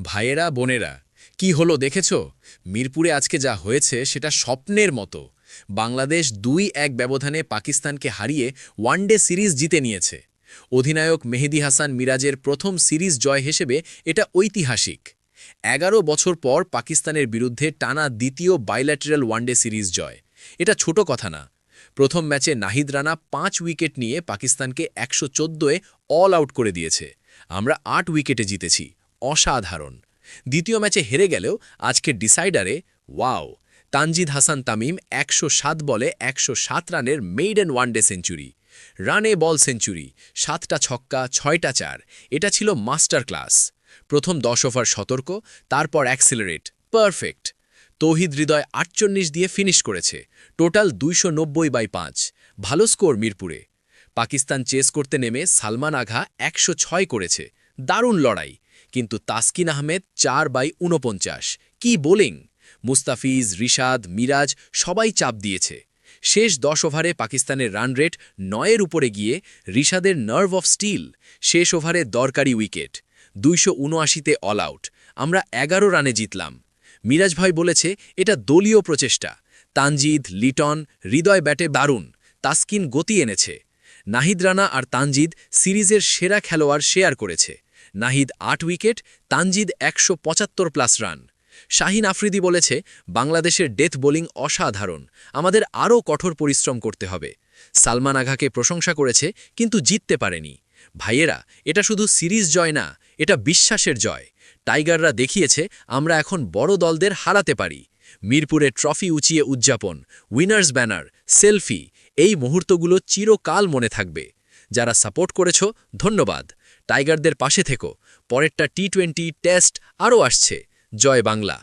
ভাইয়েরা বোনেরা, কি হলো দেখেছ? মিরপুরে আজকে যা হয়েছে সেটা স্বপ্নের মতো। বাংলাদেশ ২-১ ব্যবধানে পাকিস্তানকে হারিয়ে ওয়ানডে সিরিজ জিতে নিয়েছে। অধিনায়ক মেহেদী হাসান মিরাজের প্রথম সিরিজ জয় হিসেবে এটা ঐতিহাসিক। ১১ বছর পর পাকিস্তানের বিরুদ্ধে টানা দ্বিতীয় বাইল্যাটারাল ওয়ানডে সিরিজ জয়। এটা ছোট কথা না। প্রথম ম্যাচে নাহিদ রানা ৫ উইকেট নিয়ে পাকিস্তানকে ১১৪-এ অল আউট করে দিয়েছে। আমরা ৮ উইকেটে জিতেছি। অসাধারণ। দ্বিতীয় ম্যাচে হেরে গেলেও আজকে ডিসাইডারে ওয়াও! তানজিদ হাসান তামিম ১০৭ বলে ১০৭ রানের মেইডেন ওয়ানডে সেঞ্চুরি। রানে বল সেঞ্চুরি, ৭টা ছক্কা, ৬টা চার। এটা ছিল মাস্টার ক্লাস। প্রথম ১০ ওভার সতর্ক, তারপর অ্যাক্সিলারেট, পারফেক্ট। তৌহিদ হৃদয় ৪৮ দিয়ে ফিনিশ করেছে। টোটাল ২৯০/৫। ভালো স্কোর মিরপুরে। পাকিস্তান চেস করতে নেমে সালমান আঘা ১০৬ করেছে। দারুণ লড়াই। কিন্তু তাসকিন আহমেদ ৪/৪৯। কি বোলিং! মুস্তাফিজ, রিশাদ, মিরাজ সবাই চাপ দিয়েছে। শেষ ১০ ওভারে পাকিস্তানের রান রেট ৯-এর উপরে গিয়ে রিশাদের নার্ভ অফ স্টিল। শেষ ওভারে দরকারি উইকেট। ২৭৯-তে all out. আমরা ১১ রানে জিতলাম। মিরাজ ভাই বলেছে এটা দলীয় প্রচেষ্টা। তানজিদ, লিটন, হৃদয় ব্যাটে দারুণ। তাসকিন গতি এনেছে। নাহিদ রানা আর তানজিদ সিরিজের সেরা খেলোয়াড় শেয়ার করেছে। Nahid ৮ wicket, Tanjid ১৭৫+ run. শাহিন আফ্রিদি বলেছে বাংলাদেশের ডেথ বোলিং অসাধারণ, আমাদের আরও কঠোর পরিশ্রম করতে হবে। সালমান আঘাকে প্রশংসা করেছে কিন্তু জিততে পারেনি। ভাইয়েরা, এটা শুধু সিরিজ জয় না, এটা বিশ্বাসের জয়। টাইগাররা দেখিয়েছে আমরা এখন বড় দলদের হারাতে পারি। মিরপুরে ট্রফি উঁচিয়ে উদযাপন, উইনার্স ব্যানার, সেলফি, এই মুহূর্তগুলো চিরকাল মনে থাকবে। যারা সাপোর্ট করেছ ধন্যবাদ। টাইগারদের পাশে থেকো। পরেরটা টি-20 টেস্ট আরও আসছে। জয় বাংলা।